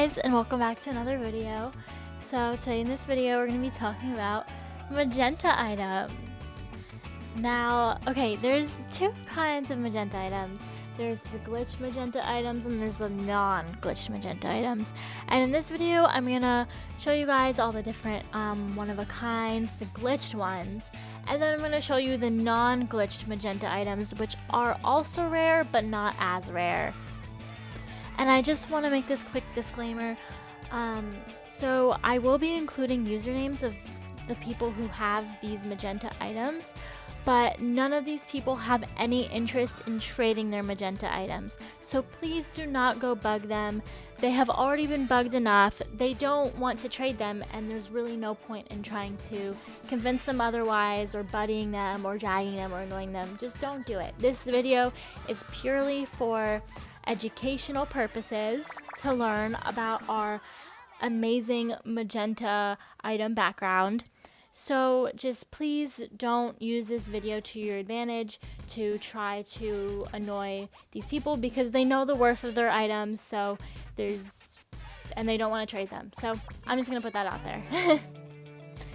guys, and welcome back to another video. So today in this video we're going to be talking about magenta items. Now, okay, there's two kinds of magenta items. There's the glitched magenta items and there's the non-glitched magenta items. And in this video I'm going to show you guys all the different one-of-a-kinds, the glitched ones. And then I'm going to show you the non-glitched magenta items, which are also rare but not as rare. And I just want to make this quick disclaimer. So I will be including usernames of the people who have these magenta items, but none of these people have any interest in trading their magenta items. So please do not go bug them. They have already been bugged enough. They don't want to trade them, and there's really no point in trying to convince them otherwise, or buddying them, or dragging them, or annoying them. Just don't do it. This video is purely for educational purposes, to learn about our amazing magenta item background. So just please don't use this video to your advantage to try to annoy these people, because they know the worth of their items, and they don't want to trade them. So I'm just gonna put that out there.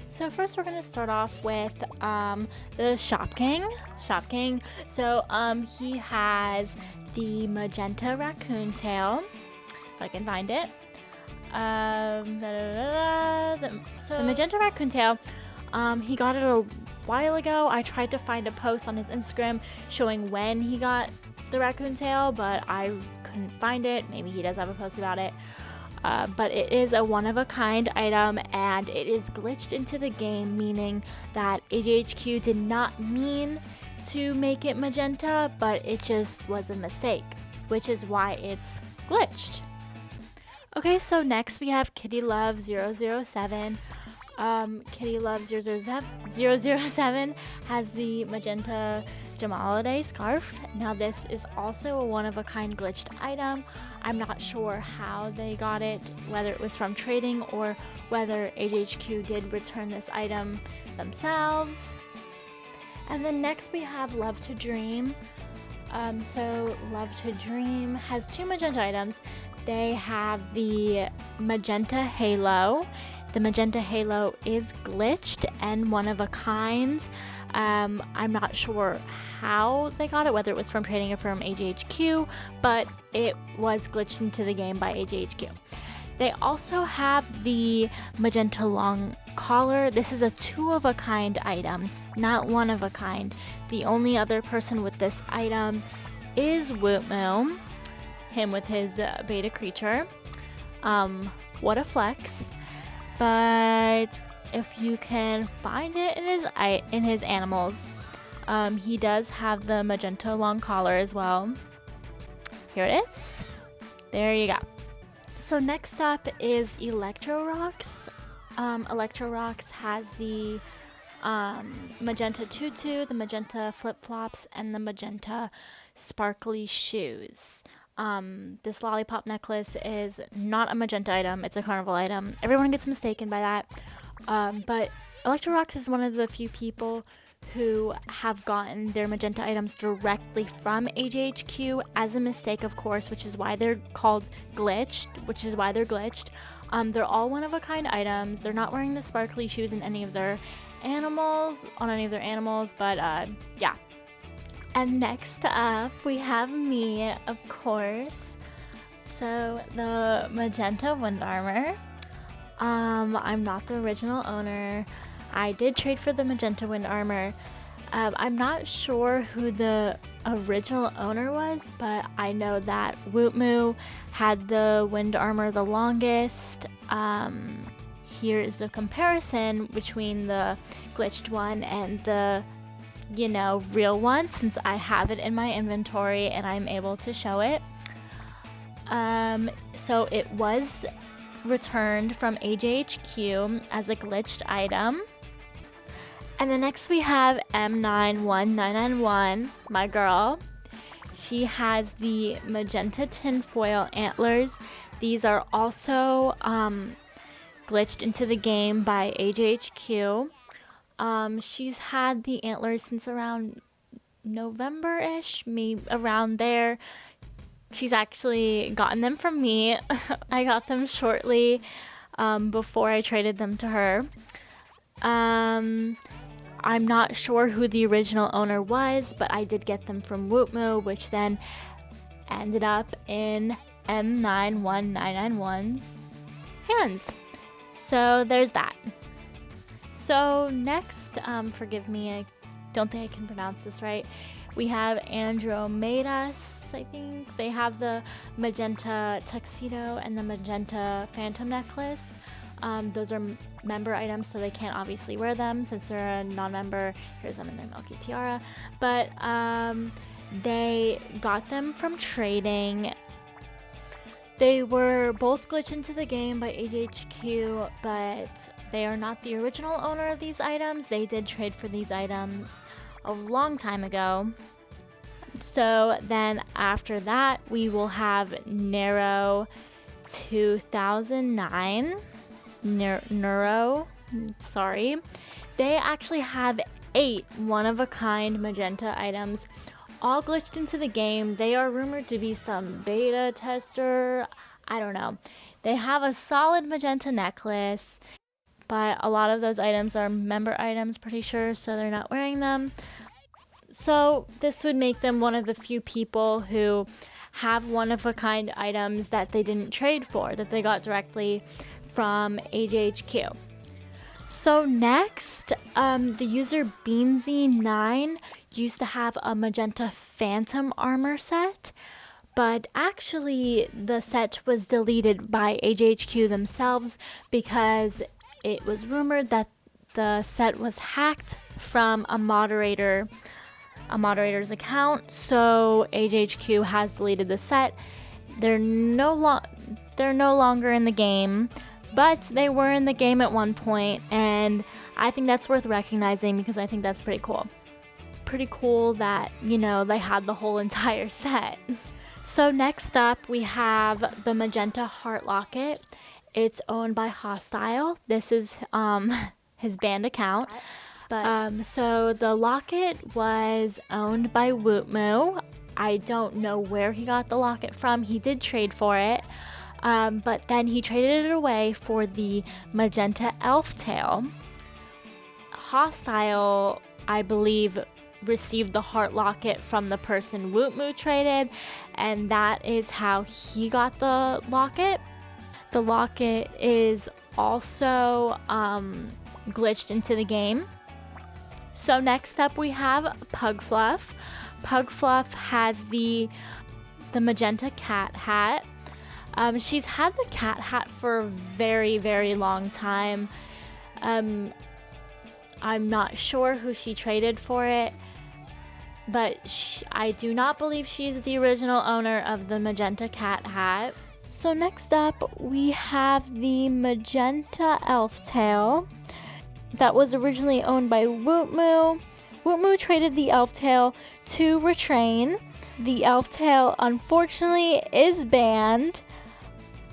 So first we're going to start off with the Shop King. So he has the magenta raccoon tail, if I can find it. So the magenta raccoon tail, he got it a while ago. I tried to find a post on his Instagram showing when he got the raccoon tail, but I couldn't find it. Maybe he does have a post about it. But it is a one-of-a-kind item, and it is glitched into the game, meaning that AJHQ did not mean to make it magenta, but it just was a mistake, which is why it's glitched. Okay, so next we have Kitty Love 007. Kitty Love 007 has the magenta Jamalade scarf. Now this is also a one-of-a-kind glitched item. I'm not sure how they got it, whether it was from trading or whether AJHQ did return this item themselves. And then next we have Love to Dream. So Love to Dream has two magenta items. They have the magenta halo. The magenta halo is glitched and one of a kind. I'm not sure how they got it, whether it was from trading it from AJHQ, but it was glitched into the game by AJHQ. They also have the magenta long collar. This is a two-of-a-kind item, not one-of-a-kind. The only other person with this item is Wootmoo, him with his beta creature. What a flex. But if you can find it in his animals, he does have the magenta long collar as well. Here it is. There you go. So next up is Electro Rocks. Electro Rocks has the magenta tutu, the magenta flip-flops, and the magenta sparkly shoes. This lollipop necklace is not a magenta item, it's a carnival item. Everyone gets mistaken by that. But Electro Rocks is one of the few people who have gotten their magenta items directly from AJHQ as a mistake, of course, which is why they're called glitched, They're all one-of-a-kind items. They're not wearing the sparkly shoes in any of their animals, but yeah. And next up, we have me, of course. So the magenta wind armor. I'm not the original owner. I did trade for the magenta wind armor. I'm not sure who the original owner was, but I know that Wootmoo had the wind armor the longest. Here is the comparison between the glitched one and the real one, since I have it in my inventory and I'm able to show it. So it was returned from AJHQ as a glitched item. And then next we have M91991, my girl. She has the magenta tinfoil antlers. These are also glitched into the game by AJHQ. She's had the antlers since around November-ish, maybe around there. She's actually gotten them from me. I got them shortly before I traded them to her. I'm not sure who the original owner was, but I did get them from Wootmoo, which then ended up in M91991's hands. So there's that. So next, forgive me, I don't think I can pronounce this right. We have Andromedas, I think. They have the magenta tuxedo and the magenta phantom necklace. Those are member items, so they can't obviously wear them since they're a non-member. Here's them in their Milky Tiara. But they got them from trading. They were both glitched into the game by AJHQ, but they are not the original owner of these items. They did trade for these items a long time ago. So then after that, we will have Nero 2009. Neuro, sorry. They actually have 8 one-of-a-kind magenta items, all glitched into the game. They are rumored to be some beta tester. I don't know. They have a solid magenta necklace, but a lot of those items are member items, pretty sure, so they're not wearing them. So this would make them one of the few people who have one-of-a-kind items that they didn't trade for, that they got directly from AJHQ. So next, the user Beansy9 used to have a magenta phantom armor set, but actually the set was deleted by AJHQ themselves because it was rumored that the set was hacked from a moderator's account. So AJHQ has deleted the set. They're no longer in the game, but they were in the game at one point, and I think that's worth recognizing because I think that's pretty cool. Pretty cool that, they had the whole entire set. So next up, we have the magenta heart locket. It's owned by Hostile. This is his banned account. But so the locket was owned by Wootmoo. I don't know where he got the locket from. He did trade for it. But then he traded it away for the magenta elf tail. Hostile, I believe, received the heart locket from the person Wootmoo traded, and that is how he got the locket. The locket is also glitched into the game. So next up we have Pug Fluff. Pug Fluff has the magenta cat hat. She's had the cat hat for a very, very long time. I'm not sure who she traded for it, but I do not believe she's the original owner of the magenta cat hat. So next up, we have the magenta elf tail that was originally owned by Wootmoo. Wootmoo traded the elf tail to Retrain. The elf tail, unfortunately, is banned,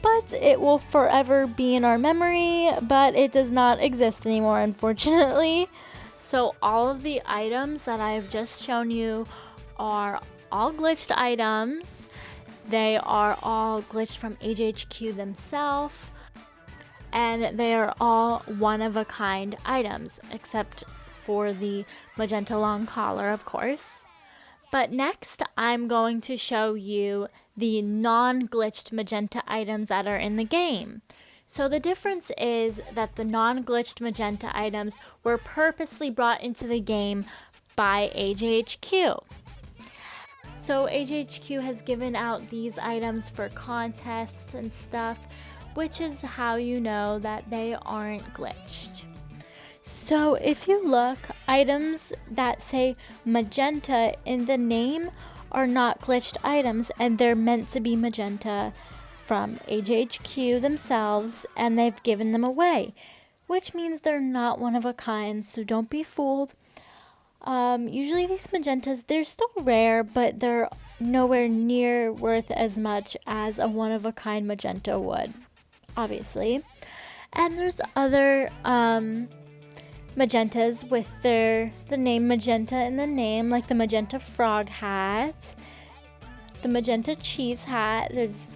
but it will forever be in our memory, but it does not exist anymore, unfortunately. So all of the items that I've just shown you are all glitched items. They are all glitched from AJHQ themselves, and they are all one-of-a-kind items, except for the magenta long collar, of course. But next, I'm going to show you the non-glitched magenta items that are in the game. So the difference is that the non-glitched magenta items were purposely brought into the game by AJHQ. So AJHQ has given out these items for contests and stuff, which is how you know that they aren't glitched. So if you look, items that say magenta in the name are not glitched items, and they're meant to be magenta from AJHQ themselves, and they've given them away, which means they're not one of a kind, so don't be fooled. Usually these magentas, they're still rare, but they're nowhere near worth as much as a one of a kind magenta would, obviously. And there's other magentas with the name magenta in the name, like the magenta frog hat. the magenta cheese hat. There's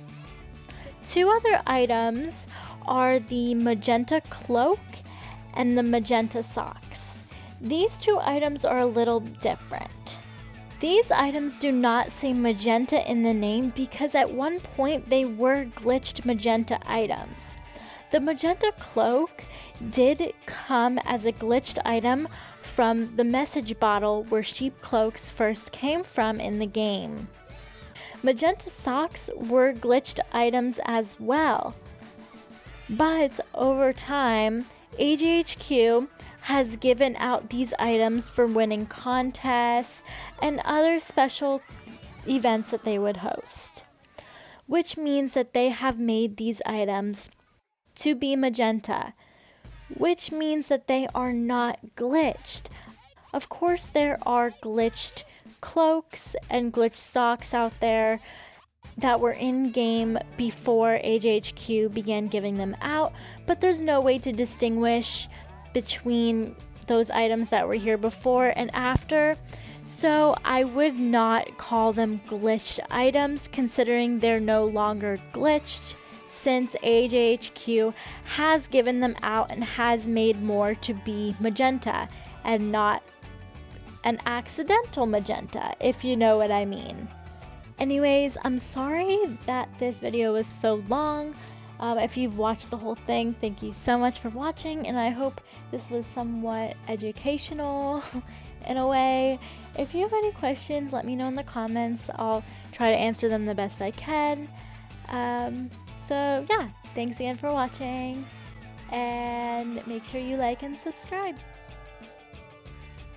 2 other items are the magenta cloak and the magenta socks. These 2 items are a little different. These items do not say magenta in the name because at one point they were glitched magenta items. The magenta cloak did come as a glitched item from the message bottle where sheep cloaks first came from in the game. Magenta socks were glitched items as well. But over time, AGHQ has given out these items for winning contests and other special events that they would host, which means that they have made these items to be magenta, which means that they are not glitched. Of course, there are glitched cloaks and glitched socks out there that were in game before AGHQ began giving them out, but there's no way to distinguish between those items that were here before and after. So I would not call them glitched items, considering they're no longer glitched, since AGHQ has given them out and has made more to be magenta and not an accidental magenta, if you know what I mean. Anyways, I'm sorry that this video was so long. If you've watched the whole thing, thank you so much for watching, and I hope this was somewhat educational in a way. If you have any questions, let me know in the comments. I'll try to answer them the best I can. So yeah, thanks again for watching, and make sure you like and subscribe.